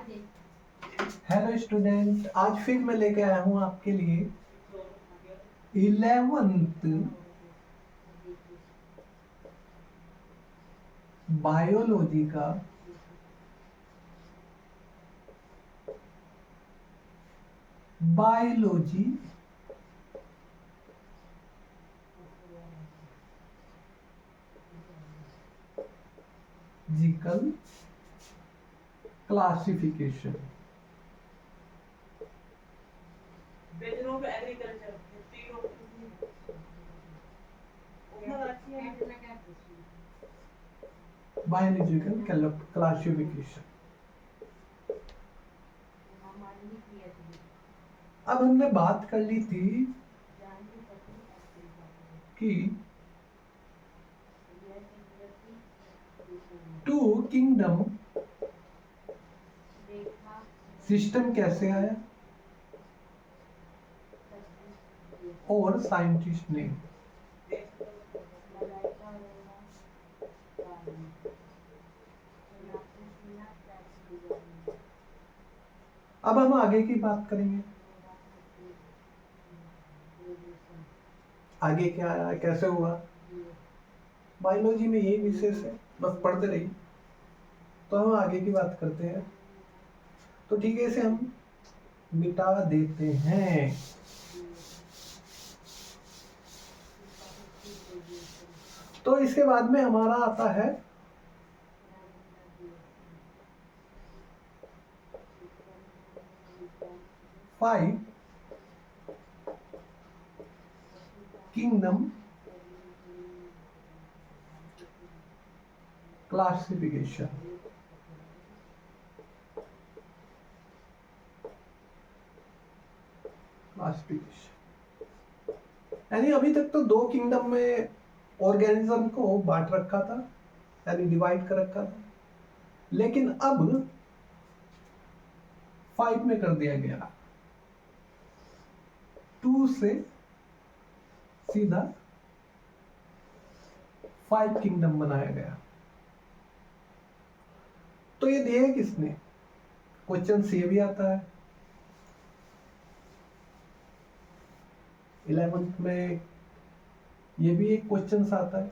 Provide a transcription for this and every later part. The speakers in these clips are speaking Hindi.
हेलो स्टूडेंट, आज फिर मैं लेके आया हूँ आपके लिए 11th बायोलॉजी का बायोलॉजी जिकल क्लासिफिकेशन। Biological classification. अब हमने बात कर ली थी कि टू किंगडम सिस्टम कैसे आया और साइंटिस्ट ने। अब हम आगे की बात करेंगे, आगे क्या आया, कैसे हुआ। बायोलॉजी में यही विशेष है, बस पढ़ते रहिए। तो हम आगे की बात करते हैं। तो ठीक है, इसे हम मिटा देते हैं। तो इसके बाद में हमारा आता है फाइव किंगडम क्लासिफिकेशन। यानी अभी तक तो दो किंगडम में ऑर्गेनिज्म को बांट रखा था, यानी डिवाइड कर रखा था, लेकिन अब 5 में कर दिया गया। 2 से सीधा 5 किंगडम बनाया गया। तो ये दिया किसने? क्वेश्चन ये भी आता है 11th में, ये भी एक क्वेश्चन आता है।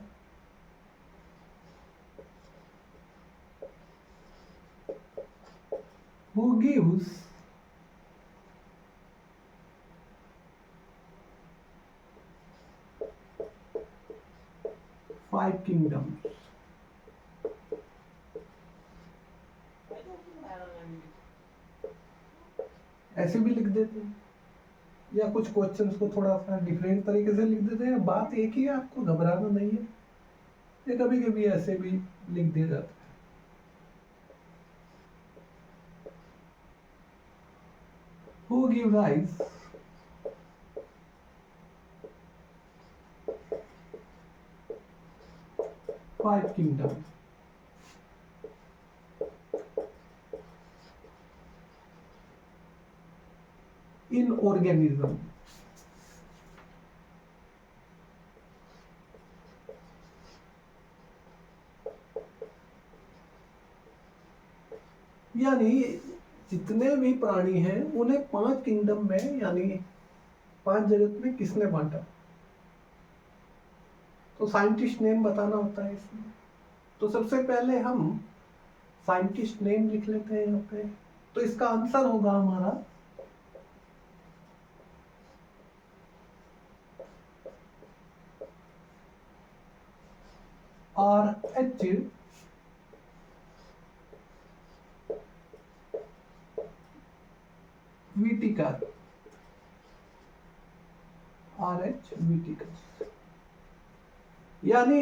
Who gives five kingdoms? ऐसे भी लिख देते हैं, या कुछ क्वेश्चंस को थोड़ा सा डिफरेंट तरीके से लिख देते हैं। बात एक ही है, आपको घबराना नहीं है। ये कभी कभी ऐसे भी लिख दिया जाता है। Who give rise five kingdoms? In organism। यानी जितने भी प्राणी हैं उन्हें 5 किंगडम में, यानी 5 जगत में किसने बांटा? तो साइंटिस्ट नेम बताना होता है इसमें। तो सबसे पहले हम साइंटिस्ट नेम लिख लेते हैं यहाँ पे। तो इसका आंसर होगा हमारा RH व्हिटिकर। RH व्हिटिकर, यानी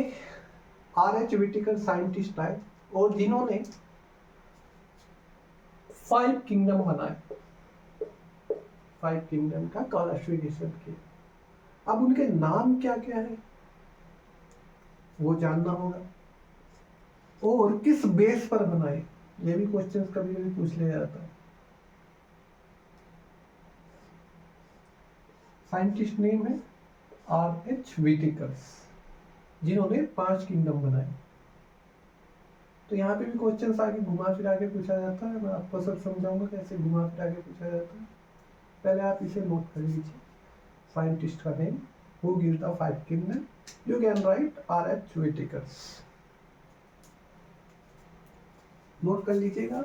RH व्हिटिकर साइंटिस्ट आए और जिन्होंने 5 किंगडम बनाए, 5 किंगडम का क्लासिफिकेशन किया। अब उनके नाम क्या क्या है वो जानना होगा, और किस बेस पर बनाए, ये भी क्वेश्चन कभी कभी पूछ लिया जाता है। साइंटिस्ट नेम है RH व्हिटिकर, जिन्होंने 5 किंगडम बनाए। तो यहाँ पे भी क्वेश्चन आगे घुमा फिरा के पूछा जाता है। मैं आपको सब समझाऊंगा कैसे घुमा फिरा के पूछा जाता है। पहले आप इसे नोट कर लीजिए। साइंटिस्ट का name, who give the 5 kingdom, you can write R.H. Whitakers। Note कर लीजिएगा।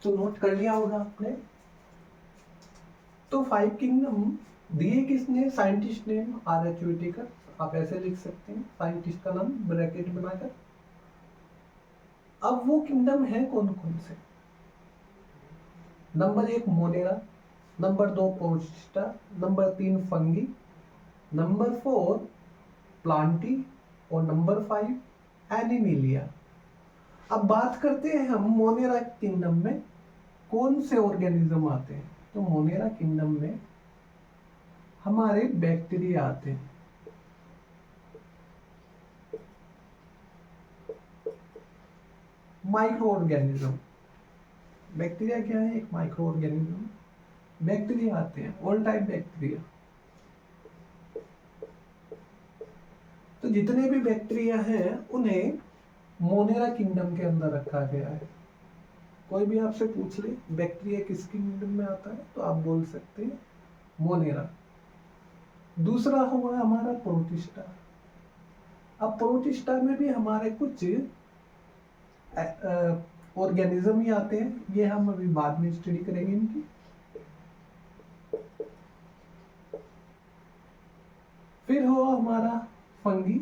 तो नोट कर लिया होगा आपने। तो 5 किंगडम दिए किसने? Scientist name R.H. Whitakers। आप ऐसे लिख सकते हैं, साइंटिस्ट का नाम ब्रैकेट बनाकर। अब वो किंगडम है कौन कौन से? Number 1 Monera, number 2 Protista, number 3 Fungi, number 4 Plantae और नंबर 5 एनिमिलिया। अब बात करते हैं हम मोनेरा किंगडम में कौन से ऑर्गेनिज्म आते हैं। तो मोनेरा किंगडम में हमारे बैक्टीरिया आते हैं। माइक्रो ऑर्गेनिज्म, बैक्टीरिया क्या है? एक माइक्रो ऑर्गेनिज्म। बैक्टीरिया आते हैं, ऑल टाइप बैक्टीरिया। तो जितने भी बैक्टीरिया हैं उन्हें मोनेरा किंगडम के अंदर रखा गया है। कोई भी आपसे पूछ ले बैक्टीरिया किस किंगडम में आता है तो आप बोल सकते हैं मोनेरा। दूसरा हुआ हमारा प्रोटिस्टा। अब प्रोटिस्टा में भी हमारे कुछ ऑर्गेनिज्म ही आते हैं, ये हम अभी बाद में स्टडी करेंगे इनकी। फिर हो हमारा फंगी।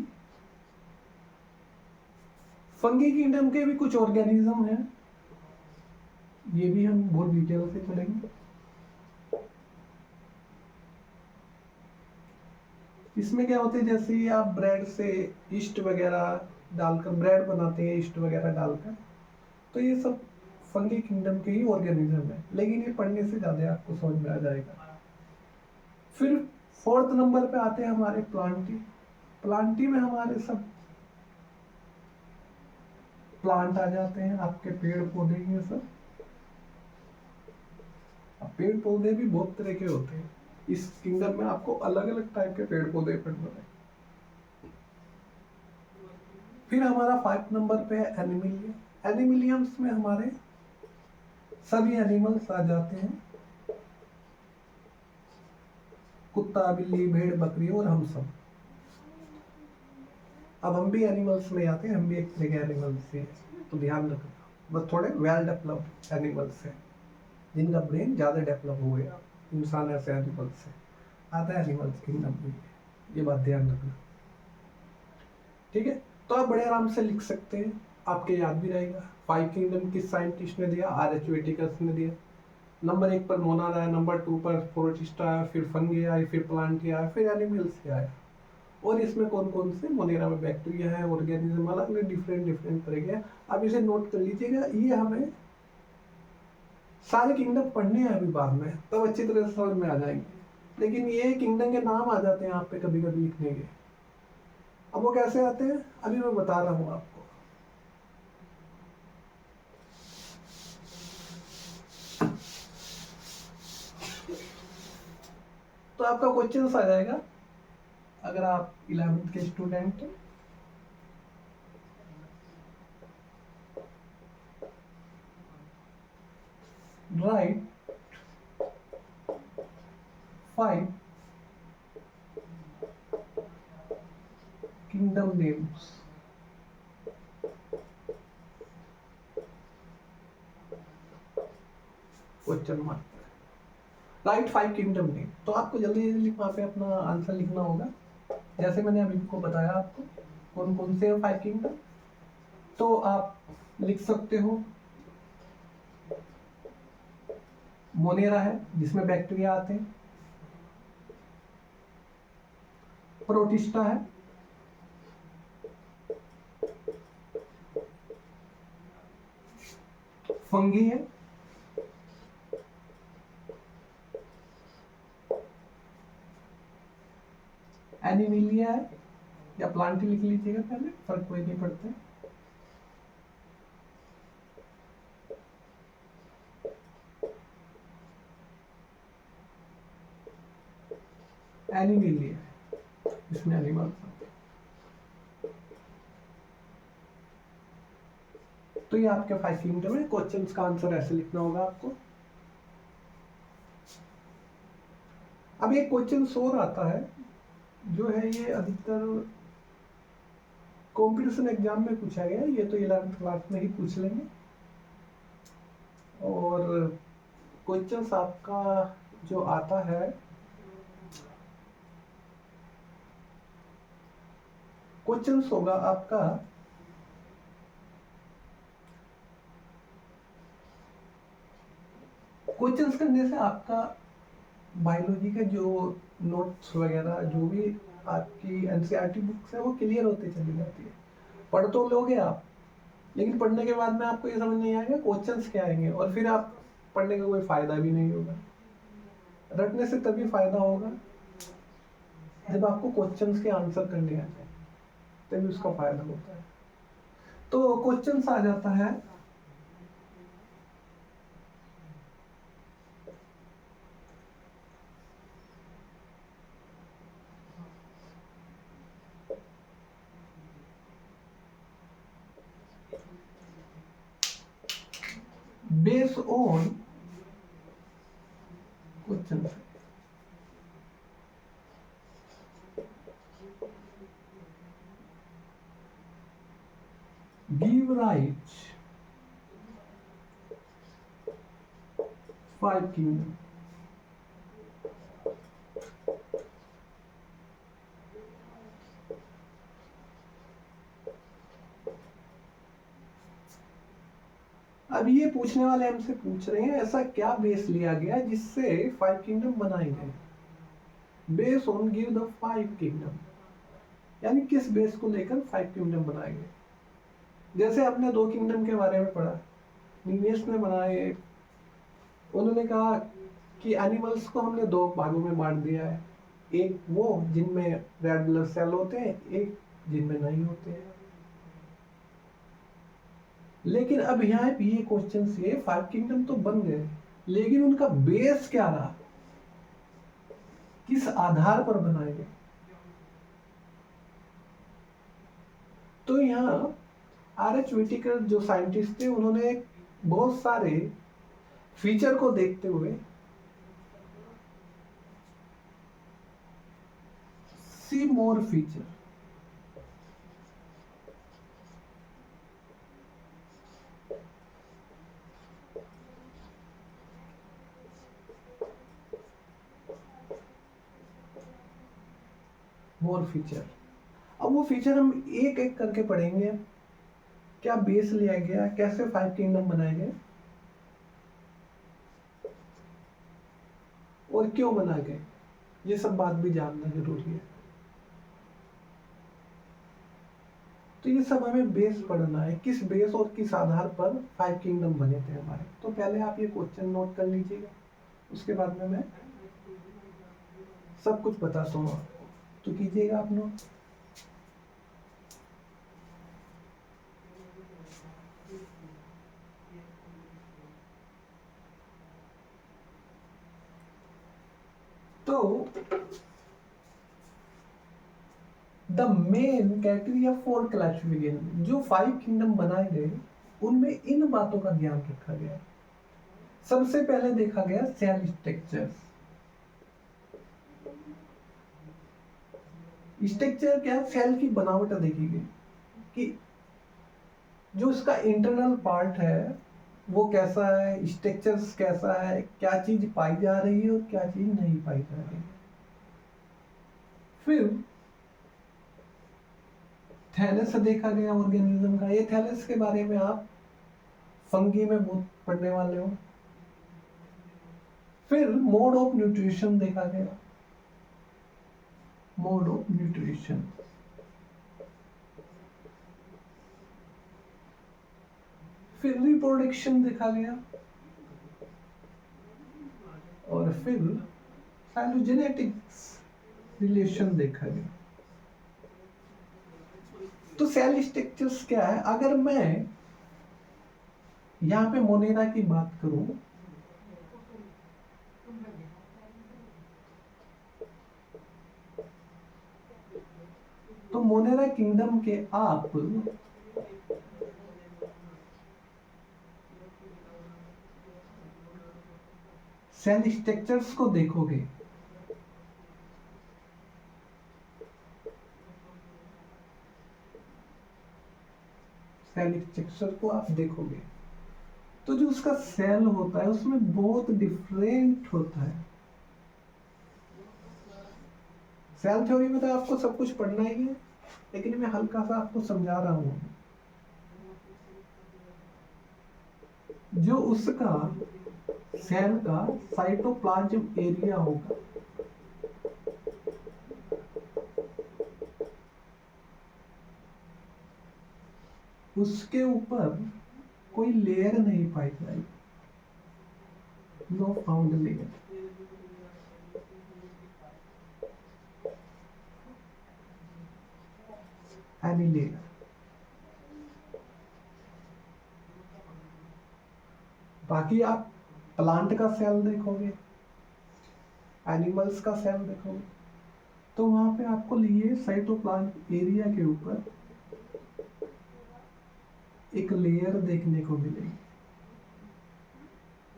फंगी किंगडम के भी कुछ ऑर्गेनिज्म हैं, ये भी हम बहुत डिटेल से पढ़ेंगे। इसमें क्या होते हैं, जैसे आप ब्रेड से ईस्ट वगैरह डालकर ब्रेड बनाते हैं, ईस्ट वगैरह डालकर, तो ये सब फंगी किंगडम के ही ऑर्गेनिज्म है, लेकिन ये पढ़ने से ज्यादा आपको समझ में आ जाएगा। फिर 4th नंबर पे आते हैं हमारे प्लांटी। प्लांटी में हमारे सब प्लांट आ जाते हैं, आपके पेड़ पौधे ये सब। अब पेड़ पौधे भी बहुत तरह के होते हैं, इस किंगडम में आपको अलग अलग टाइप के पेड़ पौधे पढ़ने हैं। फिर हमारा 5 नंबर पे है एनिमिलिया। एनिमिलियम्स में हमारे सभी एनिमल्स आ जाते हैं, कुत्ता, बिल्ली, भेड़, बकरी और हम सब। अब हम भी एनिमल्स में आते हैं, हम भी एक तरह के एनिमल्स हैं, तो ध्यान रखना। बस थोड़े वेल डेवलप्ड एनिमल्स हैं, जिनका ब्रेन ज़्यादा डेवलप हो गया। इंसान ऐसे एनिमल्स है, आता है एनिमल्स किंगडम में, ये बात ध्यान रखना। ठीक है, तो आप बड़े आराम से लिख सकते हैं, आपके याद भी रहेगा। 5 किंगडम किस साइंटिस्ट ने दिया? R.H. Whitakers ने दिया। नंबर 1 पर मोनारा आया, नंबर 2 पर प्रोटिस्टा आया, फिर फंगी आई, फिर प्लांटी आया, फिर एनिमल्स आया। और इसमें कौन कौन से मोनेरा में बैक्टीरिया है, ऑर्गेनिज्म अलग अलग डिफरेंट तरह के। अब इसे नोट कर लीजिएगा, ये हमें सारे किंगडम पढ़ने हैं अभी बाद में, तब अच्छी तरह से समझ में आ जाएंगे। लेकिन ये किंगडम के नाम आ जाते हैं आप पे कभी कभी लिखने के। अब वो कैसे आते हैं अभी मैं बता रहा हूँ आपको। तो आपका क्वेश्चन आ जाएगा, अगर आप 11th के स्टूडेंट हैं, right 5 kingdom names. Question mark, right 5 kingdom name. तो आपको जल्दी जल्दी वहां पे अपना आंसर लिखना होगा, जैसे मैंने अभी को बताया आपको कौन कौन से 5 किंगडम। तो आप लिख सकते हो, मोनेरा है जिसमें बैक्टीरिया आते हैं, प्रोटिस्टा है, फंगी है, एनिमिलिया है, या प्लांटी लिख लीजिएगा, पहले फर्क कोई नहीं पड़ता। एनी नहीं लिया है, इसमें एनिमल। तो ये आपके 5 किलोमीटर में क्वेश्चन का आंसर ऐसे लिखना होगा आपको। अब एक क्वेश्चन और आता है जो है ये अधिकतर कंपटीशन एग्जाम में पूछा गया, ये तो 11th क्लास में ही पूछ लेंगे। और क्वेश्चन आपका जो आता है, क्वेश्चन होगा आपका क्वेश्चंस करने से आपका बायोलॉजी के जो नोट्स वगैरह जो भी आपकी एनसीईआरटी बुक्स है वो क्लियर होते चली जाती है। पढ़ तो लोगे आप, लेकिन पढ़ने के बाद में आपको ये समझ नहीं आएगा क्वेश्चंस क्या आएंगे, और फिर आप पढ़ने का कोई फायदा भी नहीं होगा। रटने से तभी फायदा होगा जब आपको क्वेश्चंस के आंसर करने आ जाए, तभी उसका फायदा होता है। तो क्वेश्चंस आ जाता है based on question, give right 5 kingdom. अब ये पूछने वाले हमसे पूछ रहे हैं ऐसा क्या बेस लिया गया जिससे 5 किंगडम बनाए गए। Base on give the 5 kingdom, यानी किस बेस को लेकर 5 किंगडम बनाए गए। जैसे आपने 2 किंगडम के बारे में पढ़ा, नीनियस ने बनाए। उन्होंने कहा कि एनिमल्स को हमने 2 भागों में बांट दिया है, एक वो जिनमें रेड ब्लड सेल होते हैं, एक जिनमें नहीं होते हैं। लेकिन अब यहाँ ये क्वेश्चन से 5 किंगडम तो बन गए, लेकिन उनका बेस क्या रहा, किस आधार पर बनाए गए। तो यहाँ आर.एच. व्हिटेकर जो साइंटिस्ट थे, उन्होंने बहुत सारे फीचर को देखते हुए सी मोर फीचर, मोर फीचर। अब वो फीचर हम एक एक करके पढ़ेंगे, क्या बेस लिया गया, कैसे 5 किंगडम बनाए गए और क्यों बनाए गए, ये सब बात भी जानना जरूरी है। तो ये सब हमें बेस पढ़ना है, किस बेस और किस आधार पर 5 किंगडम बने थे हमारे। तो पहले आप ये क्वेश्चन नोट कर लीजिएगा, उसके बाद में मैं सब कुछ बताता हूँ आपको, तो कीजिएगा आप नोट। तो the main criteria for classification, जो 5 किंगडम बनाए गए उनमें इन बातों का ध्यान रखा गया। सबसे पहले देखा गया सेल स्ट्रक्चर। स्ट्रक्चर क्या, सेल की बनावट देखी गई कि जो इसका इंटरनल पार्ट है वो कैसा है, स्ट्रक्चर्स कैसा है, क्या चीज पाई जा रही है और क्या चीज नहीं पाई जा रही है। फिर थैलेस देखा गया ऑर्गेनिज्म का। ये थैलेस के बारे में आप फंगी में बहुत पढ़ने वाले हो। फिर मोड ऑफ न्यूट्रिशन देखा गया, मोड ऑफ न्यूट्रिशन। फिर रिप्रोडक्शन देखा गया, और फिर फाइलोजेनेटिक्स रिलेशन देखा गया। तो सेल स्ट्रक्चर्स क्या है, अगर मैं यहाँ पे मोनेरा की बात करूं, तो मोनेरा किंगडम के आप सेल स्ट्रक्चर्स को देखोगे, सेल स्ट्रक्चर को आप देखोगे तो जो उसका सेल होता है उसमें बहुत डिफरेंट होता है। सेल थ्योरी में तो आपको सब कुछ पढ़ना ही है, लेकिन मैं हल्का सा आपको समझा रहा हूं। जो उसका सेल का साइटोप्लाज्म एरिया होगा, उसके ऊपर कोई लेयर नहीं पाई जाएगी, no found layer. Any layer. बाकी आप प्लांट का सेल देखोगे, एनिमल्स का सेल देखोगे, तो वहां पे आपको लिए साइटोप्लाज्म एरिया के ऊपर एक लेयर देखने को मिलेगी,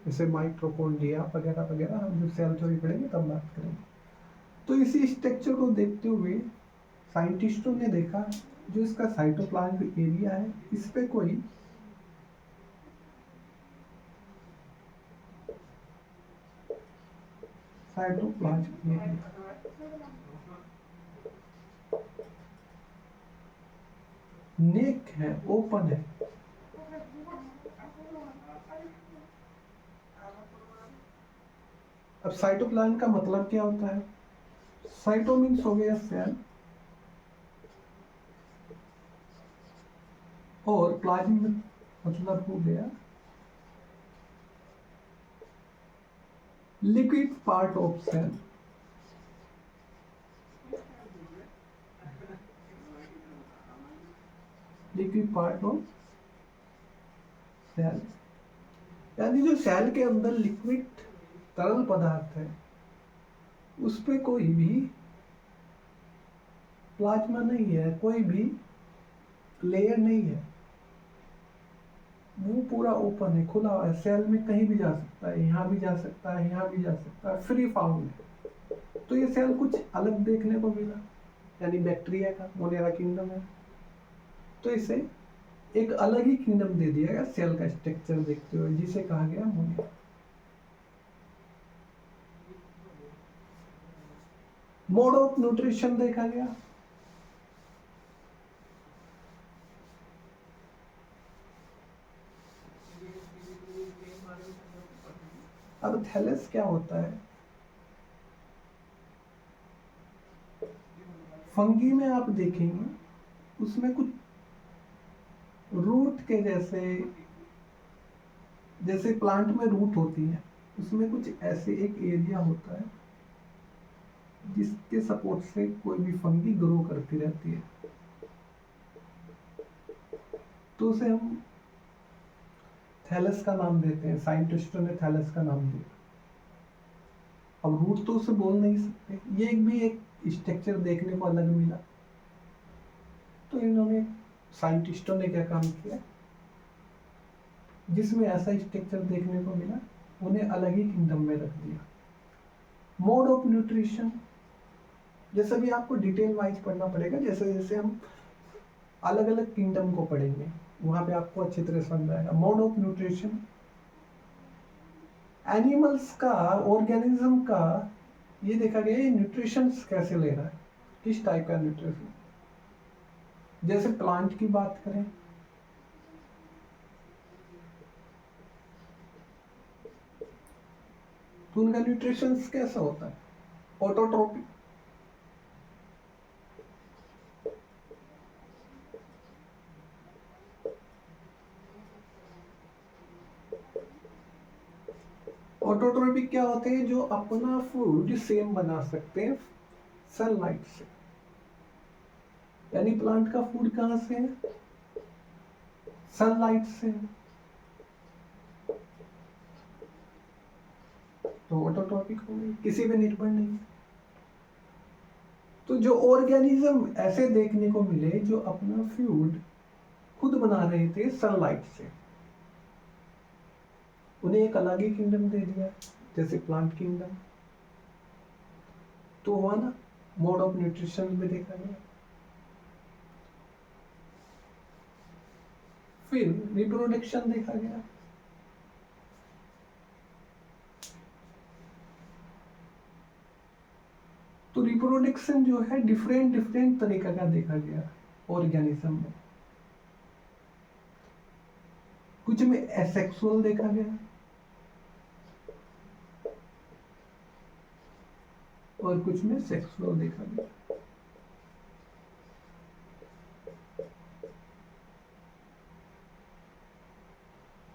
जैसे माइटोकॉन्ड्रिया वगैरह वगैरह। हम जब सेल थ्योरी पढ़ेंगे तब बात करेंगे। तो इसी स्ट्रक्चर को देखते हुए साइंटिस्टों ने देखा जो इसका साइटोप्लाज्म एरिया है, इस पे कोई साइटोप्लाज्म एरिया नेक है, ओपन है। अब साइटोप्लाज्म का मतलब क्या होता है? साइटो मीन्स हो गया सेल, और प्लाज्म मतलब हो गया liquid part of cell. Liquid part of cell, यानी जो सेल के अंदर लिक्विड तरल पदार्थ है उस पे कोई भी प्लाज्मा नहीं है, कोई भी लेयर नहीं है, वो पूरा ओपन है, खुला हुआ है। सेल में कहीं भी जा सकता है, यहाँ भी जा सकता है, यहाँ भी जा सकता है, फ्री फाउंड है। तो ये सेल कुछ अलग देखने को मिला, यानी बैक्टीरिया का मोनेरा किंगडम है, तो इसे एक अलग ही किंगडम दे दिया गया सेल का स्ट्रक्चर देखते हुए, जिसे कहा गया मोनेरा। मोड ऑफ न्यूट्रिशन देखा गया। अब थैलेस क्या होता है? फंगी में आप देखेंगे उसमें कुछ रूट के जैसे, जैसे प्लांट में रूट होती है, उसमें कुछ ऐसे एक एरिया होता है जिसके सपोर्ट से कोई भी फंगी ग्रो करती रहती है, तो उसे हम थैलस का नाम देते हैं। साइंटिस्टों ने थैलस का नाम दिया। अब रूट तो उसे बोल नहीं सकते, ये भी एक स्ट्रक्चर देखने को अलग मिला, तो इन्होंने साइंटिस्टों ने क्या काम किया, जिसमें ऐसा स्ट्रक्चर देखने को मिला उन्हें अलग ही किंगडम में रख दिया। मोड ऑफ न्यूट्रिशन, जैसे भी आपको डिटेल वाइज पढ़ना पड़ेगा, जैसे जैसे हम अलग अलग किंगडम को पढ़ेंगे वहां पे आपको अच्छी तरह समझ आएगा। मोड ऑफ न्यूट्रिशन, एनिमल्स का, ऑर्गेनिज्म का ये देखा गया ये न्यूट्रिशन कैसे ले रहा है, किस टाइप का न्यूट्रिशन। जैसे प्लांट की बात करें, तो उनका न्यूट्रिशन कैसा होता है? ऑटोट्रोपिक, ऑटोट्रोपिक क्या होते हैं? जो अपना फूड सेम बना सकते हैं सनलाइट से। यानी प्लांट का फूड कहां से है? सनलाइट से। तो ऑटोट्रोपिक हो गई, किसी पे निर्भर नहीं। तो जो ऑर्गेनिज्म ऐसे देखने को मिले जो अपना फूड खुद बना रहे थे सनलाइट से, उन्हें एक अलग ही किंगडम दे दिया, जैसे प्लांट किंगडम। तो हुआ ना, मोड ऑफ न्यूट्रिशन में देखा गया। फिर रिप्रोडक्शन देखा गया। तो रिप्रोडक्शन जो है डिफरेंट डिफरेंट तरीका का देखा गया ऑर्गेनिज्म में। कुछ में एसेक्सुअल देखा गया और कुछ में सेक्सुअल देखा गया।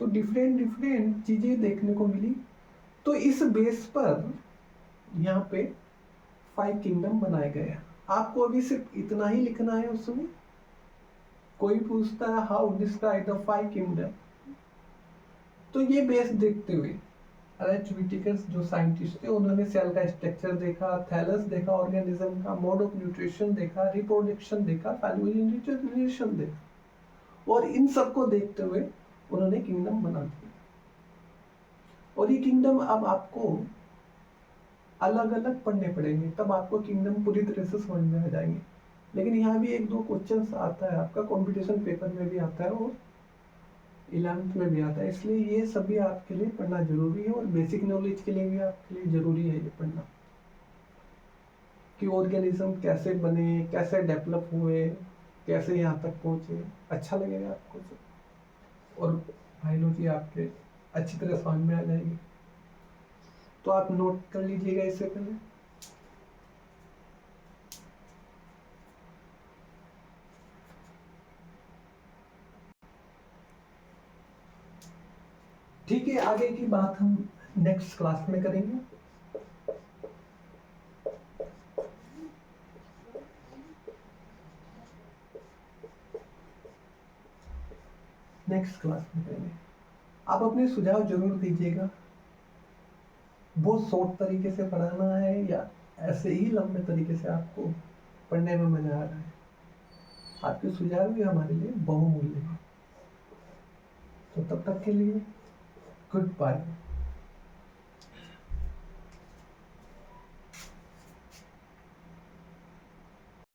तो डिफरेंट डिफरेंट चीजें देखने को मिली। तो इस बेस पर यहाँ पे 5 किंगडम बनाए गए हैं। आपको अभी सिर्फ इतना ही लिखना है उसमें। कोई पूछता है हाउ डिस्क्राइब द 5 किंगडम, तो ये बेस देखते हुए एच विटिकर्स जो साइंटिस्ट थे उन्होंने सेल का स्ट्रक्चर देखा, थैलस देखा, ऑर्गेनिज्म का मोड ऑफ न्यूट्रिशन देखा, रिप्रोडक्शन देखा, फैल्यूशन देखा, और इन सबको देखते हुए उन्होंने किंगडम बना दिया। और ये किंगडम अब आपको अलग अलग पढ़ने पड़ेंगे, तब आपको किंगडम पूरी तरह से समझ में आ जाएंगे। लेकिन यहाँ भी 1-2 क्वेश्चन आता है, आपका कंपटीशन पेपर में भी आता है और 11th में भी आता है, इसलिए ये सभी आपके लिए पढ़ना जरूरी है। और बेसिक नॉलेज के लिए भी आपके लिए जरूरी है ये पढ़ना कि ऑर्गेनिज्म कैसे बने, कैसे डेवलप हुए, कैसे यहाँ तक पहुँचे। अच्छा लगेगा आपको तो। और बायोलॉजी आपके अच्छी तरह समझ में आ जाएगी। तो आप नोट कर लीजिएगा इससे पहले। ठीक है, आगे की बात हम नेक्स्ट क्लास में करेंगे। नेक्स्ट क्लास में करेंगे। आप अपने सुझाव जरूर दीजिएगा। बहुत शॉर्ट तरीके से पढ़ाना है या ऐसे ही लंबे तरीके से आपको पढ़ने में मजा आ रहा है, आपके सुझाव भी हमारे लिए बहुमूल्य है। तो तब तक के लिए गुड बाय।